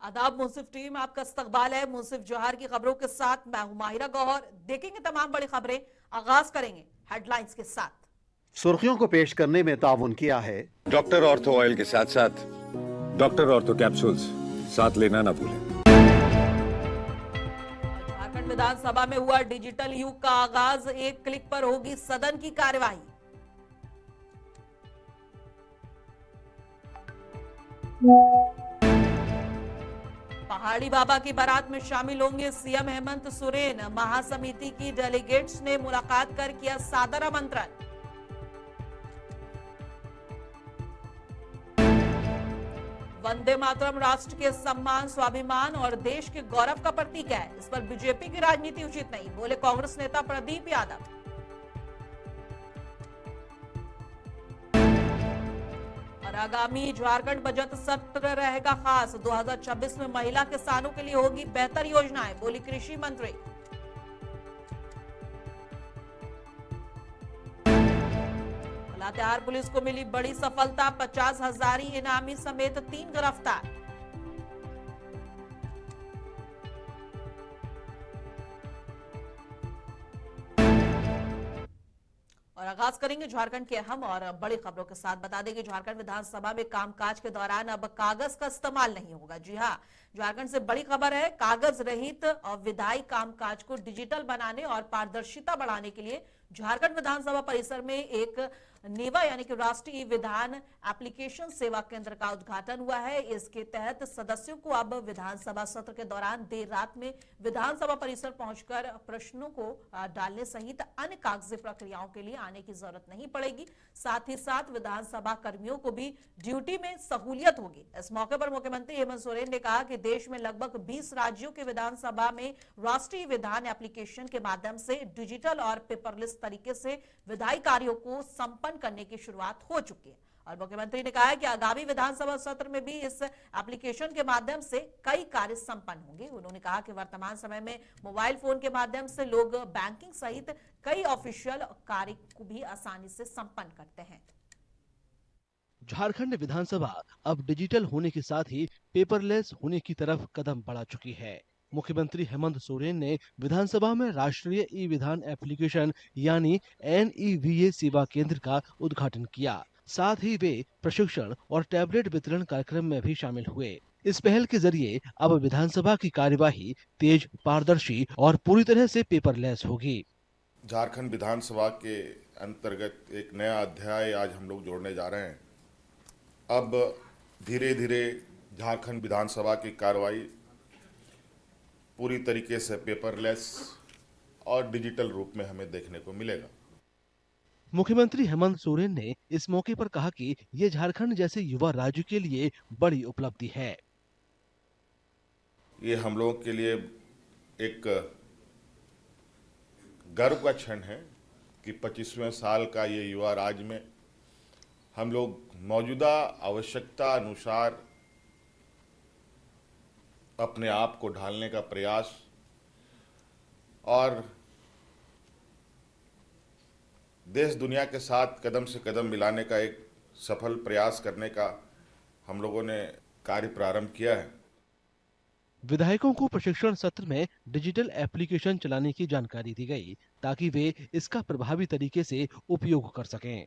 आदाब मुंसिफ टीम, आपका इस्तकबाल है मुंसिफ जोहर की खबरों के साथ। मैं हूं माहिरा गौहर। देखेंगे तमाम बड़ी खबरें। आगाज करेंगे हेडलाइंस के साथ। सुर्खियों को पेश करने में ताउन किया है डॉक्टर ऑर्थो ऑयल के साथ साथ डॉक्टर ऑर्थो कैप्सूल्स साथ लेना ना भूलें। झारखंड विधानसभा में हुआ डिजिटल युग का आगाज। एक क्लिक पर होगी सदन की कार्यवाही। पहाड़ी बाबा की बारात में शामिल होंगे सीएम हेमंत सोरेन। महासमिति की डेलीगेट्स ने मुलाकात कर किया सादर आमंत्रण। वंदे मातरम राष्ट्र के सम्मान, स्वाभिमान और देश के गौरव का प्रतीक है। इस पर बीजेपी की राजनीति उचित नहीं, बोले कांग्रेस नेता प्रदीप यादव। और आगामी झारखंड बजट सत्र रहेगा खास। 2026 में महिला किसानों के लिए होगी बेहतर योजनाएं, बोली कृषि मंत्री। लातेहार पुलिस को मिली बड़ी सफलता। 50,000 इनामी समेत 3 गिरफ्तार। और आगाज करेंगे झारखंड के अहम और बड़ी खबरों के साथ। बता दें कि झारखंड विधानसभा में कामकाज के दौरान अब कागज का इस्तेमाल नहीं होगा। जी हां, झारखंड से बड़ी खबर है। कागज रहित और विधायी कामकाज को डिजिटल बनाने और पारदर्शिता बढ़ाने के लिए झारखंड विधानसभा परिसर में एक नेवा यानी कि राष्ट्रीय विधान एप्लीकेशन सेवा केंद्र का उद्घाटन हुआ है। इसके तहत सदस्यों को अब विधानसभा सत्र के दौरान देर रात में विधानसभा परिसर पहुंचकर प्रश्नों को डालने सहित अन्य कागजी प्रक्रियाओं के लिए आने की जरूरत नहीं पड़ेगी। साथ ही साथ विधानसभा कर्मियों को भी ड्यूटी में सहूलियत होगी। इस मौके पर मुख्यमंत्री हेमंत सोरेन ने कहा कि देश में लगभग 20 राज्यों के विधानसभा में राष्ट्रीय विधान एप्लीकेशन के माध्यम से डिजिटल और पेपरलेस तरीके से विधायी कार्यों को संपन्न करने की शुरुआत हो चुकी है। और मुख्यमंत्री ने कहा है कि आगामी विधानसभा सत्र में भी इस एप्लीकेशन के माध्यम से कई कार्य संपन्न होंगे। उन्होंने कहा कि वर्तमान समय में मोबाइल फोन के माध्यम से लोग बैंकिंग सहित कई ऑफिशियल कार्य को भी आसानी से संपन्न करते हैं। झारखंड विधानसभा अब डिजिटल होने के साथ ही पेपरलेस होने की तरफ कदम बढ़ा चुकी है। मुख्यमंत्री हेमंत सोरेन ने विधानसभा में राष्ट्रीय ई विधान एप्लीकेशन यानी NEVA सेवा केंद्र का उद्घाटन किया। साथ ही वे प्रशिक्षण और टैबलेट वितरण कार्यक्रम में भी शामिल हुए। इस पहल के जरिए अब विधानसभा की कार्यवाही तेज, पारदर्शी और पूरी तरह से पेपरलेस होगी। झारखंड विधानसभा के अंतर्गत एक नया अध्याय आज हम लोग जोड़ने जा रहे हैं। अब धीरे धीरे झारखंड विधानसभा की कार्रवाई पूरी तरीके से पेपरलेस और डिजिटल रूप में हमें देखने को मिलेगा। मुख्यमंत्री हेमंत सोरेन ने इस मौके पर कहा कि ये झारखंड जैसे युवा राज्य के लिए बड़ी उपलब्धि है। ये हम लोगों के लिए एक गर्व का क्षण है कि 25वें साल का ये युवा राज्य में हम लोग मौजूदा आवश्यकता अनुसार अपने आप को ढालने का प्रयास और देश दुनिया के साथ कदम से कदम मिलाने का एक सफल प्रयास करने का हम लोगों ने कार्य प्रारंभ किया है। विधायकों को प्रशिक्षण सत्र में डिजिटल एप्लीकेशन चलाने की जानकारी दी गई ताकि वे इसका प्रभावी तरीके से उपयोग कर सकें।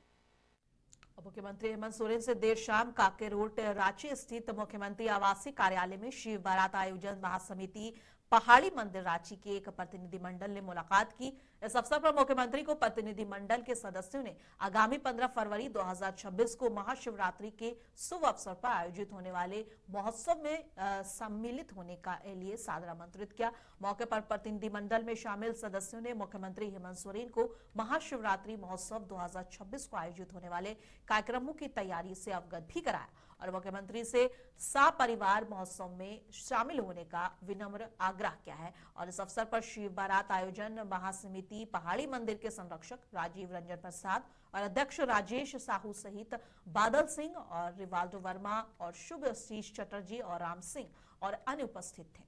मुख्यमंत्री हेमंत सोरेन से देर शाम काकेरोट रांची स्थित मुख्यमंत्री आवासीय कार्यालय में शिव बारात आयोजन महासमिति पहाड़ी मंदिर रांची के एक प्रतिनिधिमंडल ने मुलाकात की। इस अवसर पर मुख्यमंत्री को प्रतिनिधिमंडल के सदस्यों ने आगामी 15 फरवरी 2026 को महाशिवरात्रि के शुभ अवसर पर आयोजित होने वाले महोत्सव में सम्मिलित होने का लिए सादर आमंत्रित किया। मौके पर प्रतिनिधिमंडल में शामिल सदस्यों ने मुख्यमंत्री हेमंत सोरेन को महाशिवरात्रि महोत्सव 2026 को आयोजित होने वाले कार्यक्रमों की तैयारी से अवगत भी कराया और मुख्यमंत्री से सपरिवार महोत्सव में शामिल होने का विनम्र आग्रह किया है। और इस अवसर पर शिव बारात आयोजन महासमिति पहाड़ी मंदिर के संरक्षक राजीव रंजन प्रसाद और अध्यक्ष राजेश साहू सहित बादल सिंह और रिवाल्डो वर्मा और शुभ शीश चटर्जी और राम सिंह और अन्य उपस्थित थे।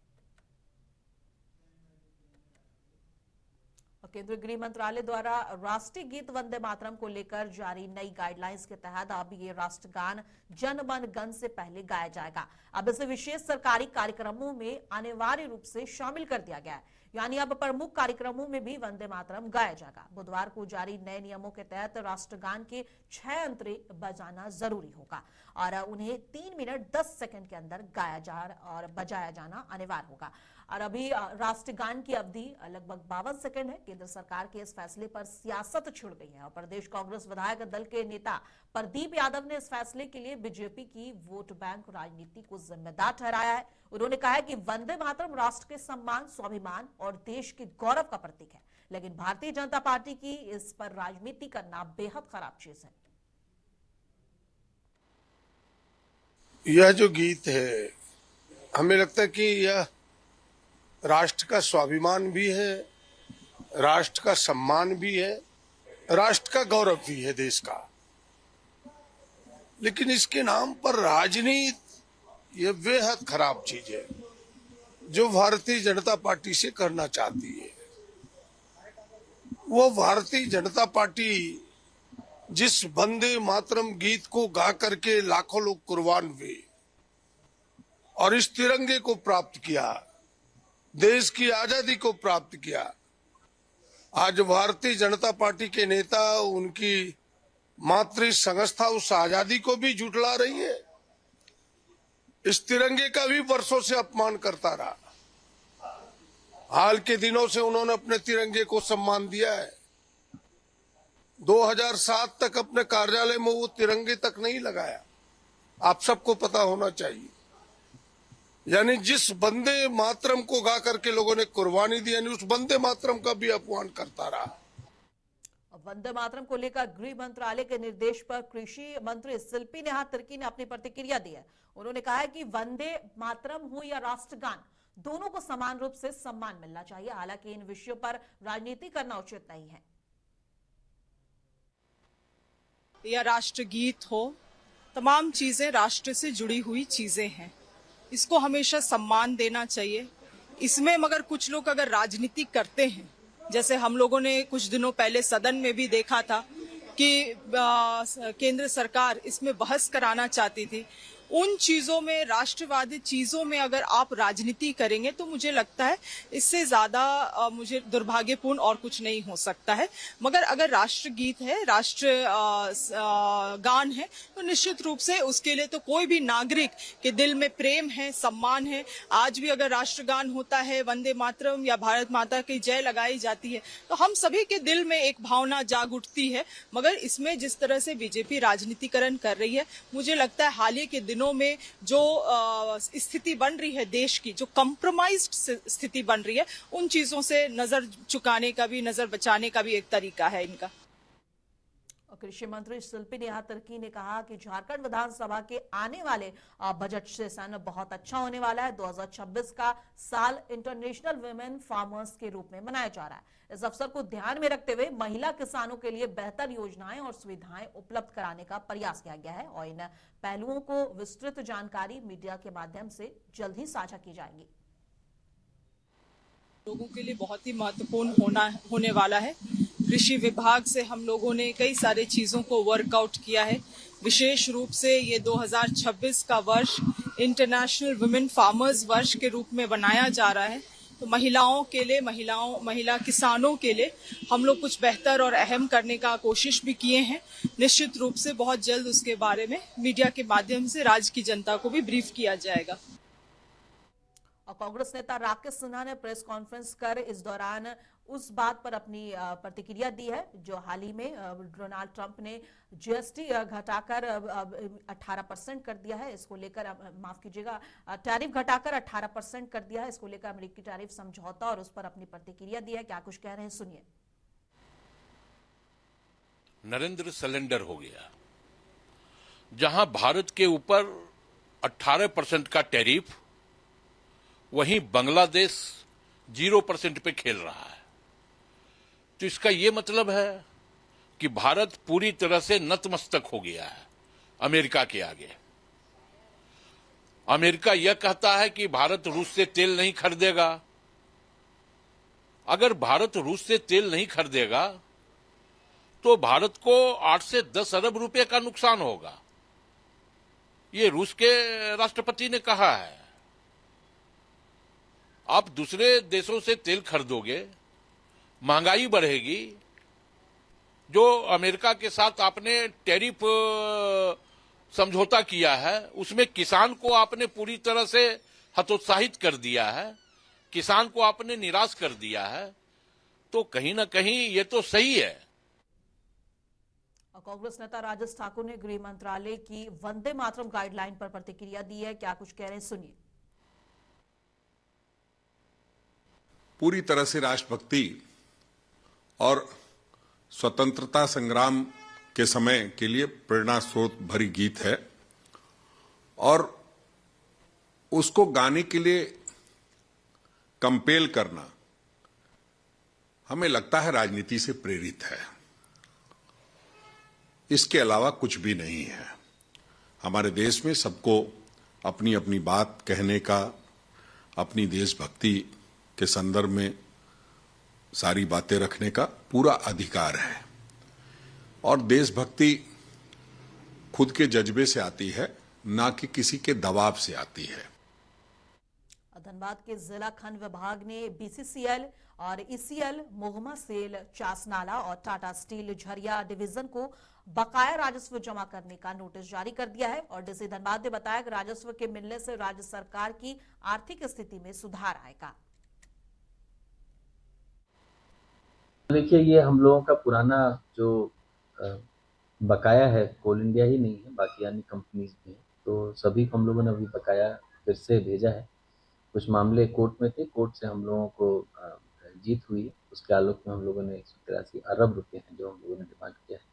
और केंद्रीय गृह मंत्रालय द्वारा राष्ट्रीय गीत वंदे मातरम को लेकर जारी नई गाइडलाइंस के तहत अब ये राष्ट्रगान जन मन गण से पहले गाया जाएगा। अब इसे विशेष सरकारी कार्यक्रमों में अनिवार्य रूप से शामिल कर दिया गया है, यानी अब प्रमुख कार्यक्रमों में भी वंदे मातरम गाया जाएगा। बुधवार को जारी नए नियमों के तहत राष्ट्रगान के 6 अंतरे बजाना जरूरी होगा और उन्हें 3 मिनट 10 सेकंड के अंदर गाया जा और बजाया जाना अनिवार्य होगा। और अभी राष्ट्रगान की अवधि लगभग 52 सेकंड है। केंद्र सरकार के इस फैसले पर सियासत छिड़ गई है और प्रदेश कांग्रेस विधायक दल के नेता प्रदीप यादव ने इस फैसले के लिए बीजेपी की वोट बैंक राजनीति को जिम्मेदार ठहराया है। उन्होंने कहा है कि वंदे मातरम राष्ट्र के सम्मान, स्वाभिमान और देश के गौरव का प्रतीक है, लेकिन भारतीय जनता पार्टी की इस पर राजनीति करना बेहद खराब चीज है। यह जो गीत है, हमें लगता है कि यह राष्ट्र का स्वाभिमान भी है, राष्ट्र का सम्मान भी है, राष्ट्र का गौरव भी है देश का। लेकिन इसके नाम पर राजनीति ये बेहद खराब चीज है जो भारतीय जनता पार्टी से करना चाहती है। वो भारतीय जनता पार्टी जिस वंदे मातरम गीत को गा करके लाखों लोग कुर्बान हुए और इस तिरंगे को प्राप्त किया, देश की आजादी को प्राप्त किया, आज भारतीय जनता पार्टी के नेता उनकी मातृ संस्था उस आजादी को भी झुठला रही है। इस तिरंगे का भी वर्षों से अपमान करता रहा। हाल के दिनों से उन्होंने अपने तिरंगे को सम्मान दिया है। 2007 तक अपने कार्यालय में वो तिरंगे तक नहीं लगाया, आप सबको पता होना चाहिए। यानी जिस वंदे मातरम को गा करके लोगों ने कुर्बानी दी, यानी उस वंदे मातरम का भी अपमान करता रहा। वंदे मातरम को लेकर गृह मंत्रालय के निर्देश पर कृषि मंत्री शिल्पी नेहा तिर्की ने अपनी प्रतिक्रिया दी है। उन्होंने कहा है कि वंदे मातरम हो या राष्ट्रगान, दोनों को समान रूप से सम्मान मिलना चाहिए। हालांकि इन विषयों पर राजनीति करना उचित नहीं है। या राष्ट्रगीत हो, तमाम चीजें राष्ट्र से जुड़ी हुई चीजें हैं, इसको हमेशा सम्मान देना चाहिए। इसमें मगर कुछ लोग अगर राजनीति करते हैं, जैसे हम लोगों ने कुछ दिनों पहले सदन में भी देखा था कि केंद्र सरकार इसमें बहस कराना चाहती थी, उन चीजों में, राष्ट्रवादी चीजों में अगर आप राजनीति करेंगे तो मुझे लगता है इससे ज्यादा मुझे दुर्भाग्यपूर्ण और कुछ नहीं हो सकता है। मगर अगर राष्ट्रगीत है, राष्ट्र गान है, तो निश्चित रूप से उसके लिए तो कोई भी नागरिक के दिल में प्रेम है, सम्मान है। आज भी अगर राष्ट्रगान होता है, वंदे मातरम या भारत माता की जय लगाई जाती है, तो हम सभी के दिल में एक भावना जाग उठती है। मगर इसमें जिस तरह से बीजेपी राजनीतिकरण कर रही है, मुझे लगता है हाल ही के दिनों में जो स्थिति बन रही है देश की, जो कंप्रोमाइज्ड स्थिति बन रही है, उन चीजों से नजर चुकाने का भी, नजर बचाने का भी एक तरीका है इनका। कृषि मंत्री शिल्पी नेहा तिर्की ने कहा कि झारखंड विधानसभा के आने वाले बजट सेशन बहुत अच्छा होने वाला है। 2026 का साल इंटरनेशनल वुमेन फार्मर्स के रूप में मनाया जा रहा है। इस अवसर को ध्यान में रखते हुए महिला किसानों के लिए बेहतर योजनाएं और सुविधाएं उपलब्ध कराने का प्रयास किया गया है और इन पहलुओं को विस्तृत जानकारी मीडिया के माध्यम से जल्द ही साझा की जाएगी। लोगों के लिए बहुत ही महत्वपूर्ण होने वाला है। कृषि विभाग से हम लोगों ने कई सारे चीजों को वर्कआउट किया है। विशेष रूप से ये 2026 का वर्ष इंटरनेशनल वुमेन फार्मर्स वर्ष के रूप में बनाया जा रहा है। तो महिलाओं के लिए, महिला किसानों के लिए हम लोग कुछ बेहतर और अहम करने का कोशिश भी किए हैं। निश्चित रूप से बहुत जल्द उसके बारे में मीडिया के माध्यम से राज्य की जनता को भी ब्रीफ किया जाएगा। और कांग्रेस नेता राकेश सिन्हा ने प्रेस कॉन्फ्रेंस कर इस दौरान उस बात पर अपनी प्रतिक्रिया दी है जो हाल ही में डोनाल्ड ट्रंप ने जीएसटी घटाकर 18% कर दिया है। इसको लेकर, माफ कीजिएगा, टैरिफ घटाकर 18% कर दिया है। इसको लेकर अमेरिकी टैरिफ समझौता और उस पर अपनी प्रतिक्रिया दी है। क्या कुछ कह रहे हैं, सुनिए। नरेंद्र सिलेंडर हो गया, जहां भारत के ऊपर 18% का टैरिफ, वहीं बांग्लादेश 0% पे खेल रहा है। तो इसका यह मतलब है कि भारत पूरी तरह से नतमस्तक हो गया है अमेरिका के आगे। अमेरिका यह कहता है कि भारत रूस से तेल नहीं खरीदेगा अगर भारत रूस से तेल नहीं खरीदेगा तो भारत को 8 से 10 अरब रुपए का नुकसान होगा। ये रूस के राष्ट्रपति ने कहा है। आप दूसरे देशों से तेल खरीदोगे, महंगाई बढ़ेगी। जो अमेरिका के साथ आपने टैरिफ समझौता किया है, उसमें किसान को आपने पूरी तरह से हतोत्साहित कर दिया है, किसान को आपने निराश कर दिया है। तो कहीं ना कहीं ये तो सही है। कांग्रेस नेता राजेश ठाकुर ने गृह मंत्रालय की वंदे मातरम गाइडलाइन पर प्रतिक्रिया दी है। क्या कुछ कह रहे हैं, सुनिए। पूरी तरह से राष्ट्रभक्ति और स्वतंत्रता संग्राम के समय के लिए प्रेरणा स्रोत भरी गीत है और उसको गाने के लिए कंपेल करना हमें लगता है राजनीति से प्रेरित है। इसके अलावा कुछ भी नहीं है। हमारे देश में सबको अपनी अपनी बात कहने का, अपनी देशभक्ति के संदर्भ में सारी बातें रखने का पूरा अधिकार है और देशभक्ति खुद के जज्बे से आती है, ना कि किसी के दबाव से आती है। धनबाद के जिला खंड विभाग ने बीसीसीएल और ईसीएल, मोहम्मद सेल, चासनाला और टाटा स्टील झरिया डिवीजन को बकाया राजस्व जमा करने का नोटिस जारी कर दिया है और डीसी धनबाद ने बताया कि राजस्व के मिलने से राज्य सरकार की आर्थिक स्थिति में सुधार आएगा। देखिए, ये हम लोगों का पुराना जो बकाया है, कोल इंडिया ही नहीं है, बाकी अन्य कंपनीज में, तो सभी को हम लोगों ने अभी बकाया फिर से भेजा है। कुछ मामले कोर्ट में थे, कोर्ट से हम लोगों को जीत हुई है। उसके आलोक में हम लोगों ने 183 अरब रुपए हैं जो हम लोगों ने डिमांड किया है।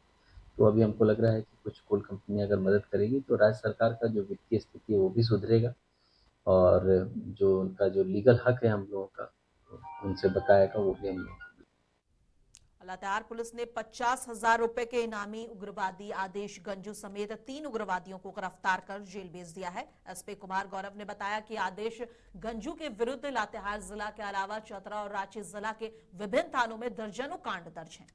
तो अभी हमको लग रहा है कि कुछ कोल कंपनियां अगर मदद करेगी तो राज्य सरकार का जो वित्तीय स्थिति है वो भी सुधरेगा और जो उनका जो लीगल हक है हम लोगों का उनसे बकाया का, वो भी हम लोग। लातेहार पुलिस ने 50,000 रुपए के इनामी उग्रवादी आदेश गंजू समेत 3 उग्रवादियों को गिरफ्तार कर जेल भेज दिया है। एसपी कुमार गौरव ने बताया कि आदेश गंजू के विरुद्ध लातेहार जिला के अलावा चतरा और रांची जिला के विभिन्न थानों में दर्जनों कांड दर्ज हैं।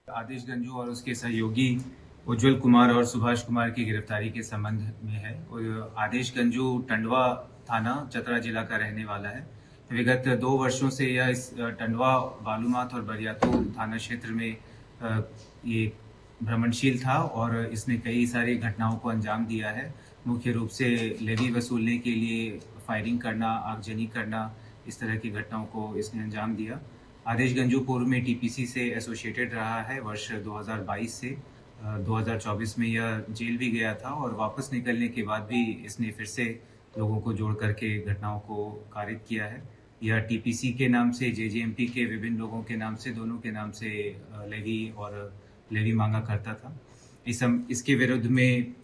आदेश गंजू और उसके सहयोगी उज्जवल कुमार और सुभाष कुमार की गिरफ्तारी के संबंध में है। आदेश गंजू टंडवा थाना चतरा जिला का रहने वाला है। विगत 2 वर्षों से यह इस टंडवा, बालूमाथ और बरियातू थाना क्षेत्र में ये भ्रमणशील था और इसने कई सारी घटनाओं को अंजाम दिया है। मुख्य रूप से लेवी वसूलने के लिए फायरिंग करना, आगजनी करना, इस तरह की घटनाओं को इसने अंजाम दिया। आदेश गंजू पूर्व में टीपीसी से एसोसिएटेड रहा है। वर्ष 2022 से 2024 में यह जेल भी गया था और वापस निकलने के बाद भी इसने फिर से लोगों को जोड़ करके घटनाओं को कारित किया है। यह टीपीसी के नाम से, जेजेएमपी के विभिन्न लोगों के नाम से, दोनों के नाम से लेवी मांगा करता था। इसके विरुद्ध में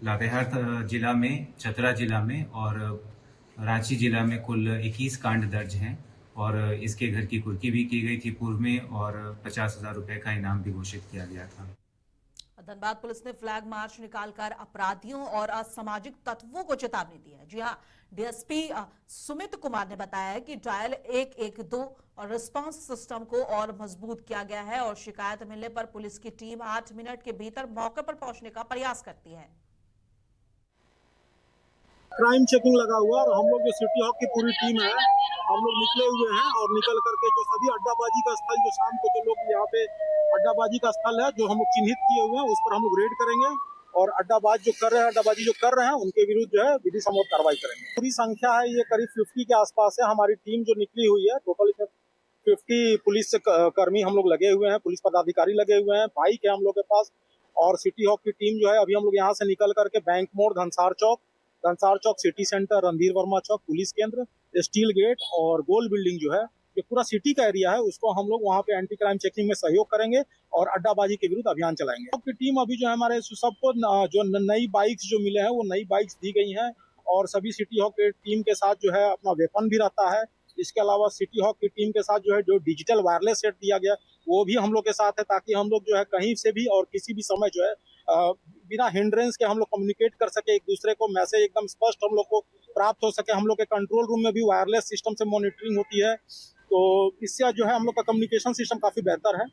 लातेहार जिला में, चतरा जिला में और रांची जिला में कुल 21 कांड दर्ज हैं और इसके घर की कुर्की भी की गई थी पूर्व में और 50,000 रुपए का इनाम भी घोषित किया गया था। धनबाद पुलिस ने फ्लैग मार्च निकालकर अपराधियों और असामाजिक तत्वों को चेतावनी दी है। जी हां, डीएसपी सुमित कुमार ने बताया कि डायल 112 और रिस्पांस सिस्टम को और मजबूत किया गया है और शिकायत मिलने पर पुलिस की टीम 8 मिनट के भीतर मौके पर पहुंचने का प्रयास करती है। क्राइम चेकिंग लगा हुआ और हम लोग जो सिटी हॉक की पूरी टीम है, हम लोग निकले हुए हैं और निकल करके जो सभी अड्डाबाजी का स्थल, जो शाम को जो लोग यहाँ पे अड्डाबाजी का स्थल है जो हम लोग चिन्हित किए हुए हैं, उस पर हम लोग रेड करेंगे और अड्डाबाजी जो कर रहे हैं उनके विरुद्ध जो है विधि सम्मत कार्रवाई करेंगे। पूरी संख्या है ये करीब 50 के आसपास है। हमारी टीम जो निकली हुई है, टोटल 50 पुलिस कर्मी हम लोग लगे हुए हैं, पुलिस पदाधिकारी लगे हुए हैं, बाइक है हम लोग के पास और सिटी हॉक की टीम जो है अभी हम लोग यहाँ से निकल करके बैंक मोड़, धनसार चौक, सिटी सेंटर, रणधीर वर्मा चौक, पुलिस केंद्र, स्टील गेट और गोल बिल्डिंग जो है, ये पूरा सिटी का एरिया है, उसको हम लोग वहाँ पे एंटी क्राइम चेकिंग में सहयोग करेंगे और अड्डाबाजी के विरुद्ध अभियान चलाएंगे। आपकी टीम अभी जो है हमारे सबको जो नई बाइक्स जो मिले हैं वो नई बाइक्स दी गई हैं और सभी सिटी हॉक की टीम के साथ जो है अपना वेपन भी रहता है। इसके अलावा सिटी हॉक की टीम के साथ जो है जो डिजिटल वायरलेस सेट दिया गया वो भी हम लोग के साथ है, ताकि हम लोग जो है कहीं से भी और किसी भी समय जो है बिना हिंड्रेंस के हम लोग कम्युनिकेट कर सके एक दूसरे को, मैसेज एकदम स्पष्ट हम लोग को प्राप्त हो सके। हम लोग के कंट्रोल रूम में भी वायरलेस सिस्टम से मॉनिटरिंग होती है, तो इससे जो है हम लोग का कम्युनिकेशन सिस्टम काफी बेहतर है।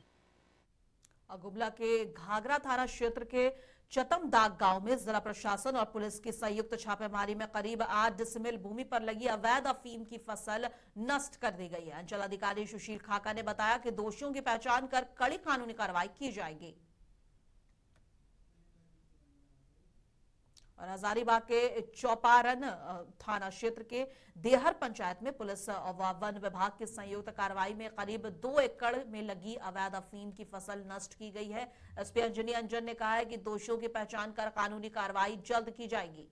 गुमला के घाघरा थाना क्षेत्र के चतमदाग गांव में जिला प्रशासन और पुलिस की संयुक्त छापेमारी में करीब 8 डिसमिल भूमि पर लगी अवैध अफीम की फसल नष्ट कर दी गई है। अंचल अधिकारी सुशील खाका ने बताया कि दोषियों की पहचान कर कड़ी कानूनी कार्रवाई की जाएगी। और हजारीबाग के चौपारण थाना क्षेत्र के देहर पंचायत में पुलिस और वन विभाग की संयुक्त कार्रवाई में करीब 2 एकड़ में लगी अवैध अफीम की फसल नष्ट की गई है। एसपी अंजनी अंजन ने कहा है कि दोषियों की पहचान कर कानूनी कार्रवाई जल्द की जाएगी।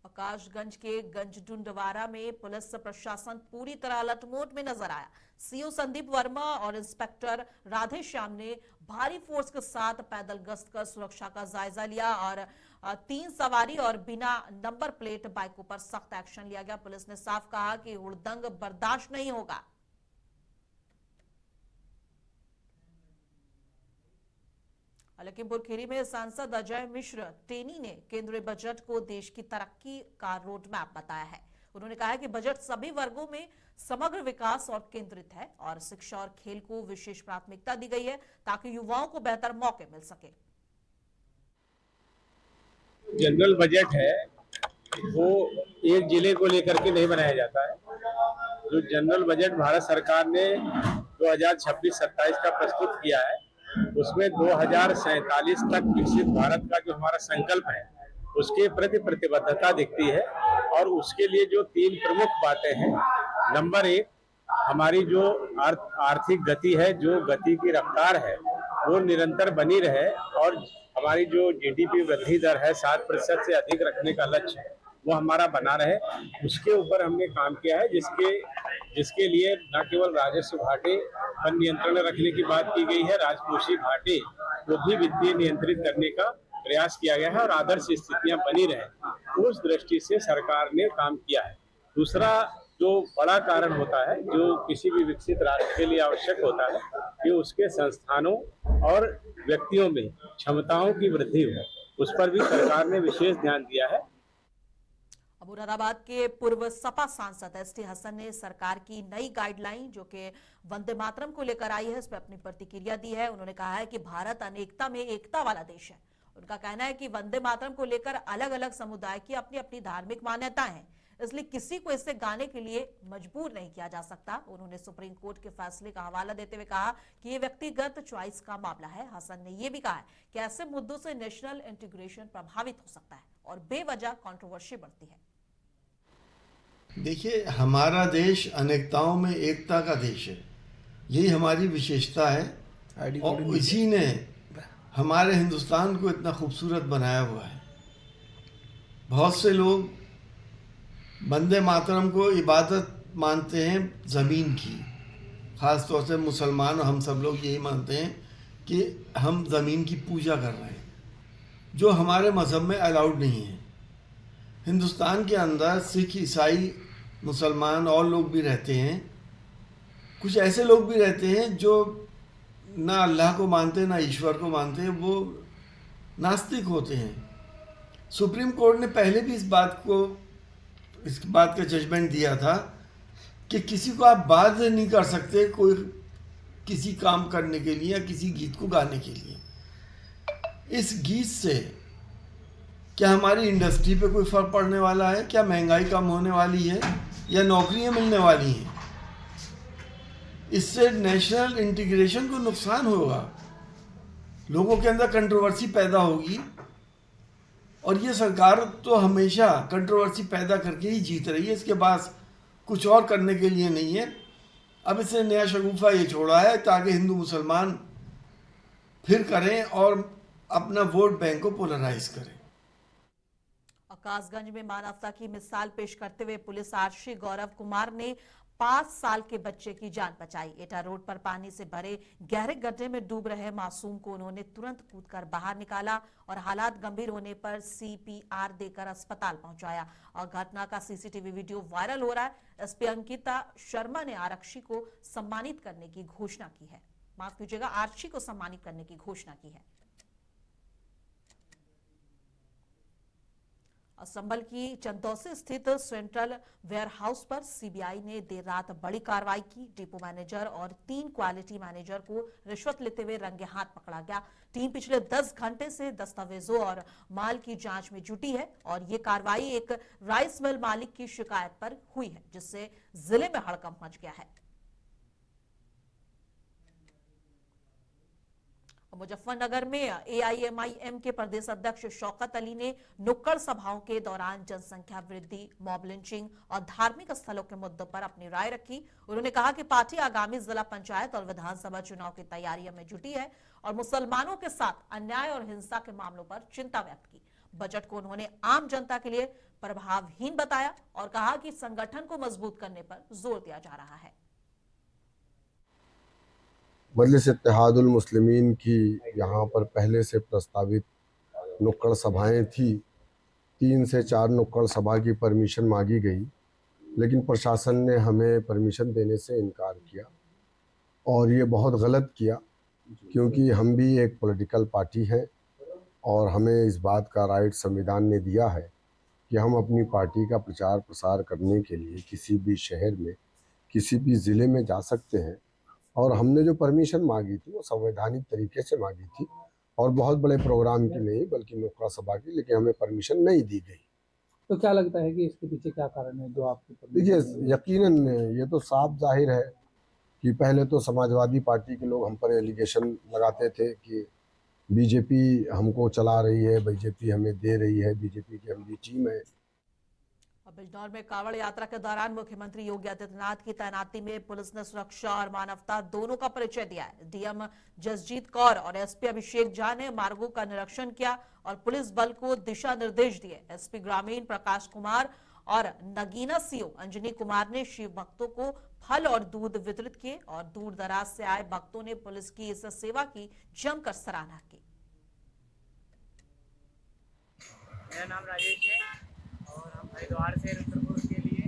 आकाशगंज के गंजडुंडवारा में पुलिस प्रशासन पूरी तरह लटमोट में नजर आया। सीओ संदीप वर्मा और इंस्पेक्टर राधे श्याम ने भारी फोर्स के साथ पैदल गश्त कर सुरक्षा का जायजा लिया और 3 सवारी और बिना नंबर प्लेट बाइकों पर सख्त एक्शन लिया गया। पुलिस ने साफ कहा कि हुड़दंग बर्दाश्त नहीं होगा। लखीमपुर खीरी में सांसद अजय मिश्र टेनी ने केंद्रीय बजट को देश की तरक्की का रोड मैप बताया है। उन्होंने कहा है कि बजट सभी वर्गों में समग्र विकास और केंद्रित है और शिक्षा और खेल को विशेष प्राथमिकता दी गई है ताकि युवाओं को बेहतर मौके मिल सके। जनरल बजट है वो एक जिले को लेकर के नहीं बनाया जाता है। जो जनरल बजट भारत सरकार ने 2026-27 का प्रस्तुत किया है उसमें 2047 तक विकसित भारत का जो हमारा संकल्प है उसके प्रति प्रतिबद्धता दिखती है। और उसके लिए जो 3 प्रमुख बातें हैं, नंबर 1 हमारी जो आर्थिक गति है, जो गति की रफ्तार है वो निरंतर बनी रहे और हमारी जो जीडीपी वृद्धि दर है 7% से अधिक रखने का लक्ष्य है वो हमारा बना रहे। उसके ऊपर हमने काम किया है जिसके लिए न केवल राजस्व घाटे पर नियंत्रण रखने की बात की गई है, राजकोषीय घाटे को भी वित्तीय नियंत्रित करने का प्रयास किया गया है और आदर्श स्थितियां बनी रहे। उस दृष्टि से सरकार ने काम किया है। दूसरा जो बड़ा कारण होता है जो किसी भी विकसित राष्ट्र के लिए आवश्यक होता है कि उसके संस्थानों और व्यक्तियों में क्षमताओं की वृद्धि हो, उस पर भी सरकार ने विशेष ध्यान दिया है। मुरादाबाद के पूर्व सपा सांसद एसटी हसन ने सरकार की नई गाइडलाइन जो कि वंदे मातरम को लेकर आई है इस पर अपनी प्रतिक्रिया दी है। उन्होंने कहा है कि भारत अनेकता में एकता वाला देश है। उनका कहना है कि वंदे मातरम को लेकर अलग अलग समुदाय की अपनी अपनी धार्मिक मान्यताएं हैं, इसलिए किसी को इससे गाने के लिए मजबूर नहीं किया जा सकता। उन्होंने सुप्रीम कोर्ट के फैसले का हवाला देते हुए कहा कि ये व्यक्तिगत चॉइस का मामला है। हसन ने यह भी कहा है कि ऐसे मुद्दों से नेशनल इंटीग्रेशन प्रभावित हो सकता है और बेवजह कंट्रोवर्सी बढ़ती है। देखिए, हमारा देश अनेकताओं में एकता का देश है, यही हमारी विशेषता है और इसी ने हमारे हिंदुस्तान को इतना खूबसूरत बनाया हुआ है। बहुत से लोग वंदे मातरम को इबादत मानते हैं ज़मीन की, ख़ास तौर से मुसलमान और हम सब लोग यही मानते हैं कि हम ज़मीन की पूजा कर रहे हैं, जो हमारे मज़हब में अलाउड नहीं है। हिंदुस्तान के अंदर सिख, ईसाई, मुसलमान और लोग भी रहते हैं। कुछ ऐसे लोग भी रहते हैं जो ना अल्लाह को मानते ना ईश्वर को मानते, वो नास्तिक होते हैं। सुप्रीम कोर्ट ने पहले भी इस बात का जजमेंट दिया था कि किसी को आप बाध्य नहीं कर सकते कोई किसी काम करने के लिए या किसी गीत को गाने के लिए। इस गीत से क्या हमारी इंडस्ट्री पे कोई फर्क पड़ने वाला है? क्या महंगाई कम होने वाली है या नौकरियां मिलने वाली हैं? इससे नेशनल इंटीग्रेशन को नुकसान होगा, लोगों के अंदर कंट्रोवर्सी पैदा होगी और ये सरकार तो हमेशा कंट्रोवर्सी पैदा करके ही जीत रही है, इसके पास कुछ और करने के लिए नहीं है। अब इसने नया शगुफा ये छोड़ा है ताकि हिंदू मुसलमान फिर करें और अपना वोट बैंक को पोलराइज करें। आकाशगंज में मानवता की मिसाल पेश करते हुए पुलिस आरक्षी गौरव कुमार ने 5 साल के बच्चे की जान बचाई। एटा रोड पर पानी से भरे गहरे गड्ढे में डूब रहे मासूम को उन्होंने तुरंत कूदकर बाहर निकाला और हालात गंभीर होने पर CPR देकर अस्पताल पहुंचाया। और घटना का CCTV वीडियो वायरल हो रहा है। एसपी अंकिता शर्मा ने आरक्षी को सम्मानित करने की घोषणा की है। माफ कीजिएगा, आरक्षी को सम्मानित करने की घोषणा की है। संभल की चंदौसी स्थित सेंट्रल वेयरहाउस पर सीबीआई ने देर रात बड़ी कार्रवाई की। डिपो मैनेजर और 3 क्वालिटी मैनेजर को रिश्वत लेते हुए रंगे हाथ पकड़ा गया। टीम पिछले 10 घंटे से दस्तावेजों और माल की जांच में जुटी है और ये कार्रवाई एक राइस मिल मालिक की शिकायत पर हुई है, जिससे जिले में हड़कंप मच गया है। मुजफ्फरनगर में AIMIM के प्रदेश अध्यक्ष शौकत अली ने नुक्कड़ सभाओं के दौरान जनसंख्या वृद्धि, मॉब लिंचिंग और धार्मिक स्थलों के मुद्दों पर अपनी राय रखी। उन्होंने कहा कि पार्टी आगामी जिला पंचायत और विधानसभा चुनाव की तैयारियों में जुटी है और मुसलमानों के साथ अन्याय और हिंसा के मामलों पर चिंता व्यक्त की। बजट को उन्होंने आम जनता के लिए प्रभावहीन बताया और कहा कि संगठन को मजबूत करने पर जोर दिया जा रहा है। मजलिस इत्तेहादुल मुस्लिमीन की यहाँ पर पहले से प्रस्तावित नुक्कड़ सभाएं थी। 3 से 4 नुक्कड़ सभा की परमिशन मांगी गई, लेकिन प्रशासन ने हमें परमिशन देने से इनकार किया और ये बहुत गलत किया, क्योंकि हम भी एक पॉलिटिकल पार्टी हैं और हमें इस बात का राइट संविधान ने दिया है कि हम अपनी पार्टी का प्रचार प्रसार करने के लिए किसी भी शहर में, किसी भी ज़िले में जा सकते हैं। और हमने जो परमिशन मांगी थी वो संवैधानिक तरीके से मांगी थी और बहुत बड़े प्रोग्राम की नहीं, बल्कि नुक्कड़ सभा की, लेकिन हमें परमिशन नहीं दी गई। तो क्या लगता है कि इसके पीछे क्या कारण है जो आपको? देखिए, यकीनन ये तो साफ जाहिर है कि पहले तो समाजवादी पार्टी के लोग हम पर एलिगेशन लगाते थे कि बीजेपी हमको चला रही है, बीजेपी हमें दे रही है, बीजेपी की हम भी टीम है। बिजनौर में कांवड़ यात्रा के दौरान मुख्यमंत्री योगी आदित्यनाथ की तैनाती में पुलिस ने सुरक्षा और मानवता दोनों का परिचय दिया है। डीएम जसजीत कौर और एसपी अभिषेक झा ने मार्गों का निरीक्षण किया और पुलिस बल को दिशा निर्देश दिए। एसपी ग्रामीण प्रकाश कुमार और नगीना सीओ अंजनी कुमार ने शिव भक्तों को फल और दूध वितरित किए और दूर दराज से आए भक्तों ने पुलिस की इस सेवा की जमकर सराहना की। मेरा नाम राजेश है और हम हरिद्वार से रुद्रपुर के लिए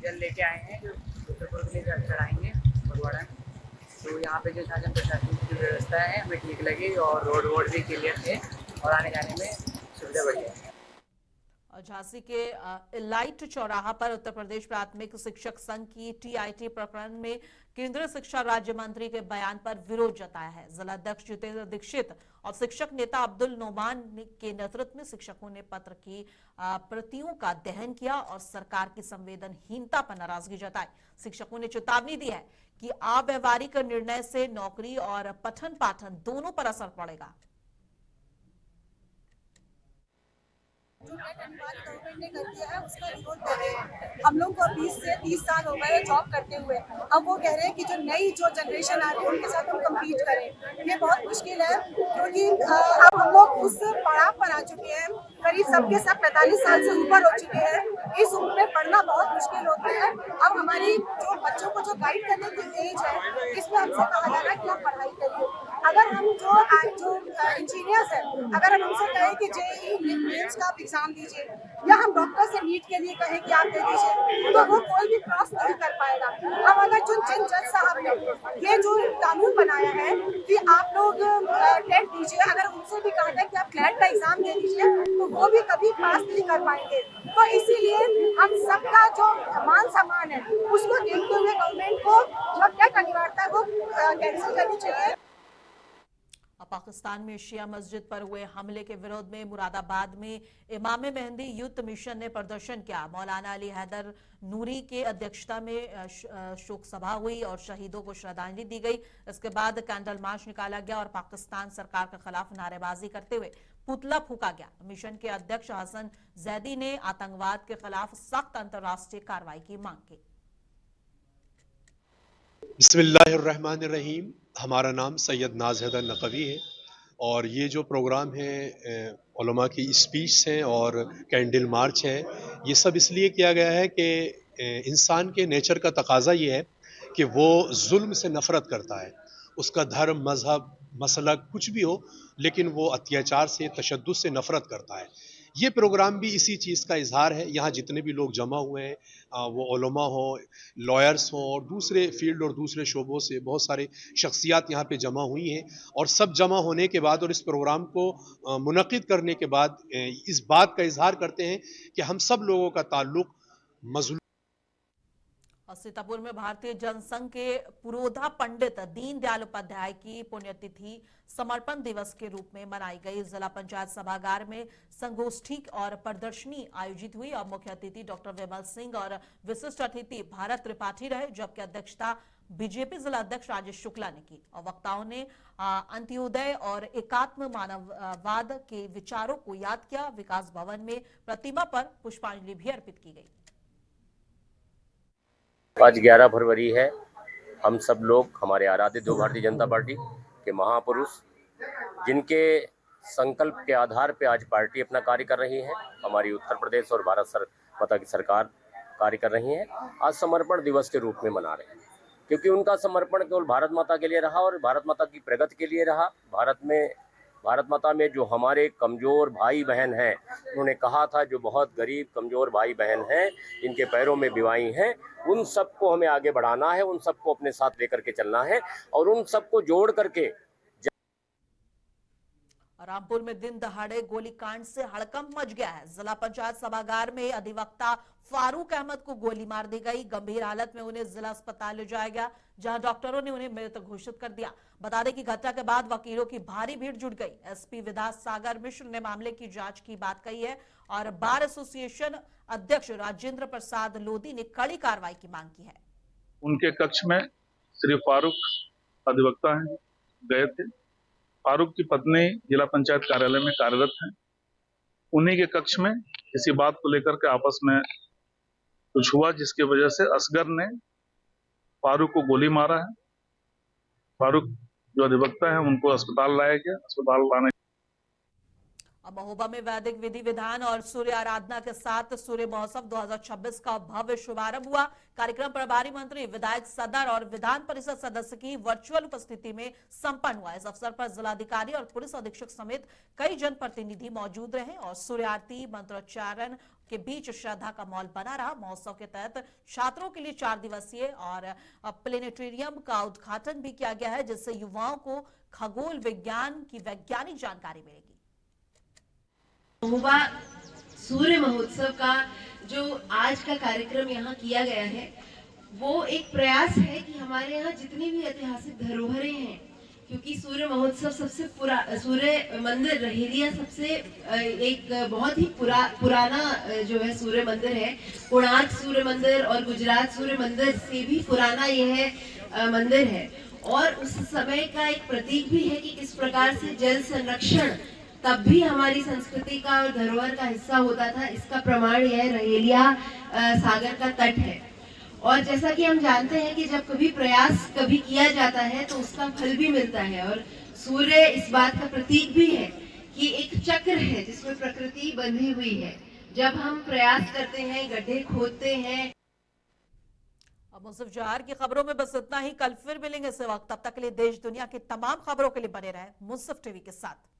जल लेके आए हैं, जो रुद्रपुर के लिए जल चढ़ाएंगे फगवाड़ा में। तो यहाँ पे जो शासन प्रशासन की व्यवस्था है हमें ठीक लगी और रोड भी क्लियर थे और आने जाने में सुविधा बढ़ी है। झांसी के इलाइट चौराहा पर उत्तर प्रदेश प्राथमिक शिक्षक संघ की TIT प्रकरण में केंद्रीय शिक्षा राज्य मंत्री के बयान पर विरोध जताया है। जिला अध्यक्ष जितेंद्र दीक्षित और शिक्षक नेता अब्दुल नोमान के नेतृत्व में शिक्षकों ने पत्र की प्रतियों का दहन किया और सरकार की संवेदनहीनता पर नाराजगी जताई। शिक्षकों ने चेतावनी दी है कि अव्यवहारिक निर्णय से नौकरी और पठन पाठन दोनों पर असर पड़ेगा। जो गवर्नमेंट ने कर दिया है उसका विरोध कर रहे हैं। हम लोग को 20 से 30 साल हो गए जॉब करते हुए, अब वो कह रहे हैं कि जो नई जो जनरेशन आ रही है उनके साथ हम कम्पीट करें। ये बहुत मुश्किल है, क्योंकि अब हम लोग उस पड़ाव पर आ चुके हैं, करीब सबके सब 45 साल से ऊपर हो चुके हैं। इस उम्र में पढ़ना बहुत मुश्किल होता है। अब हमारी जो बच्चों को जो गाइड करने की एज है, इसमें हमसे कहा जा रहा है कि आप पढ़ाई करिए। अगर हम जो इंजीनियर्स हैं, अगर हम उनसे कहें कि JEE मेंस का एग्जाम दीजिए या हम डॉक्टर से नीट के लिए कहें कि आप दे दीजिए, तो वो कोई भी क्रॉस नहीं कर पाएगा। अब अगर जिन जज साहब ने ये जो कानून बनाया है कि आप लोग टेट दीजिए, अगर उनसे भी कहा जाए कि आप क्लैट का एग्जाम दे दीजिए, तो वो भी कभी पास नहीं कर पाएंगे। तो इसीलिए हम सबका जो मान सम्मान है उसको देखते हुए गवर्नमेंट को जो टेट अनिवार्यता है वो कैंसिल करनी चाहिए। पाकिस्तान में शिया मस्जिद पर हुए हमले के विरोध में मुरादाबाद में इमाम मेहंदी यूथ मिशन ने प्रदर्शन किया। मौलाना अली हैदर नूरी के अध्यक्षता में शोक सभा हुई और शहीदों को श्रद्धांजलि दी गई। इसके बाद कैंडल मार्च निकाला गया और पाकिस्तान सरकार के खिलाफ नारेबाजी करते हुए पुतला फूका गया। मिशन के अध्यक्ष हसन जैदी ने आतंकवाद के खिलाफ सख्त अंतर्राष्ट्रीय कार्रवाई की मांग की। बिस्मिल्लाहिर्रहमानिर्रहीम। हमारा नाम सैयद नाज हैदर नकवी है और ये जो प्रोग्राम है उलमा की स्पीच हैं और कैंडल मार्च है, ये सब इसलिए किया गया है कि इंसान के नेचर का तकाजा ये है कि वो जुल्म से नफ़रत करता है। उसका धर्म, मजहब, मसलक कुछ भी हो, लेकिन वो अत्याचार से, तशद्दुद से नफ़रत करता है। ये प्रोग्राम भी इसी चीज़ का इजहार है। यहाँ जितने भी लोग जमा हुए हैं, वो उलमा हो, लॉयर्स हों और दूसरे फील्ड और दूसरे शोबों से बहुत सारे शख्सियात यहाँ पे जमा हुई हैं, और सब जमा होने के बाद और इस प्रोग्राम को मुनक़िद करने के बाद इस बात का इजहार करते हैं कि हम सब लोगों का ताल्लुक़ मज़लूम। सीतापुर में भारतीय जनसंघ के पुरोधा पंडित दीनदयाल उपाध्याय की पुण्यतिथि समर्पण दिवस के रूप में मनाई गई। जिला पंचायत सभागार में संगोष्ठी और प्रदर्शनी आयोजित हुई और मुख्य अतिथि डॉक्टर विमल सिंह और विशिष्ट अतिथि भारत त्रिपाठी रहे, जबकि अध्यक्षता बीजेपी जिला अध्यक्ष राजेश शुक्ला ने की और वक्ताओं ने अंत्योदय और एकात्म मानववाद के विचारों को याद किया। विकास भवन में प्रतिमा पर पुष्पांजलि भी अर्पित की गई। आज 11 फरवरी है। हम सब लोग, हमारे आराध्य दो भारतीय जनता पार्टी के महापुरुष, जिनके संकल्प के आधार पे आज पार्टी अपना कार्य कर रही है, हमारी उत्तर प्रदेश और भारत माता की सरकार कार्य कर रही है, आज समर्पण दिवस के रूप में मना रहे हैं। क्योंकि उनका समर्पण केवल भारत माता के लिए रहा और भारत माता की प्रगति के लिए रहा। भारत माता में जो हमारे कमज़ोर भाई बहन हैं, उन्होंने कहा था जो बहुत गरीब कमज़ोर भाई बहन हैं, इनके पैरों में बीमारी हैं, उन सबको हमें आगे बढ़ाना है, उन सबको अपने साथ लेकर के चलना है और उन सबको जोड़ करके। रामपुर में दिन दहाड़े गोलीकांड से हड़कंप मच गया है। जिला पंचायत सभागार में अधिवक्ता फारूक अहमद को गोली मार दी गई। गंभीर हालत में उन्हें जिला अस्पताल ले जाया गया, जहां डॉक्टरों ने उन्हें मृत घोषित कर दिया। बता दें कि घटना के बाद वकीलों की भारी भीड़ जुट गई। एसपी विधास सागर मिश्र ने मामले की जांच की बात कही है और बार एसोसिएशन अध्यक्ष राजेंद्र प्रसाद लोधी ने कड़ी कार्रवाई की मांग की है। उनके कक्ष में श्री फारूक अधिवक्ता हैं, गए थे। फारूक की पत्नी जिला पंचायत कार्यालय में कार्यरत हैं। उन्हीं के कक्ष में किसी बात को लेकर के आपस में कुछ हुआ, जिसकी वजह से असगर ने फारूक को गोली मारा है। फारूक जो अधिवक्ता है, उनको अस्पताल लाया गया। अस्पताल लाने महोबा में वैदिक विधि विधान और सूर्य आराधना के साथ सूर्य महोत्सव 2026 का भव्य शुभारंभ हुआ। कार्यक्रम प्रभारी मंत्री, विधायक सदर और विधान परिषद सदस्य की वर्चुअल उपस्थिति में संपन्न हुआ। इस अवसर पर जिलाधिकारी और पुलिस अधीक्षक समेत कई जनप्रतिनिधि मौजूद रहे और सूर्य आरती मंत्रोच्चारण के बीच श्रद्धा का माहौल बना रहा। महोत्सव के तहत छात्रों के लिए 4 दिवसीय और प्लेनेटोरियम का उद्घाटन भी किया गया है, जिससे युवाओं को खगोल विज्ञान की वैज्ञानिक जानकारी मिलेगी। महोबा सूर्य महोत्सव का जो आज का कार्यक्रम यहाँ किया गया है, वो एक प्रयास है कि हमारे यहाँ जितनी भी ऐतिहासिक धरोहरें हैं, क्योंकि सूर्य महोत्सव सबसे सूर्य मंदिर रहेलिया सबसे एक बहुत ही पुराना जो है सूर्य मंदिर है। कोणार्क सूर्य मंदिर और गुजरात सूर्य मंदिर से भी पुराना यह मंदिर है और उस समय का एक प्रतीक भी है कि किस प्रकार से जल संरक्षण तब भी हमारी संस्कृति का और धरोहर का हिस्सा होता था। इसका प्रमाण यह रहेलिया सागर का तट है। और जैसा कि हम जानते हैं कि जब कभी प्रयास किया जाता है तो उसका फल भी मिलता है, और सूर्य इस बात का प्रतीक भी है कि एक चक्र है जिसमें प्रकृति बंधी हुई है। जब हम प्रयास करते हैं, गड्ढे खोदते हैं। अब मुंसिफ जौहर की खबरों में बस इतना ही। कल फिर मिलेंगे इस वक्त। तब तक के लिए देश दुनिया की तमाम खबरों के लिए बने रहे मुंसिफ टीवी के साथ।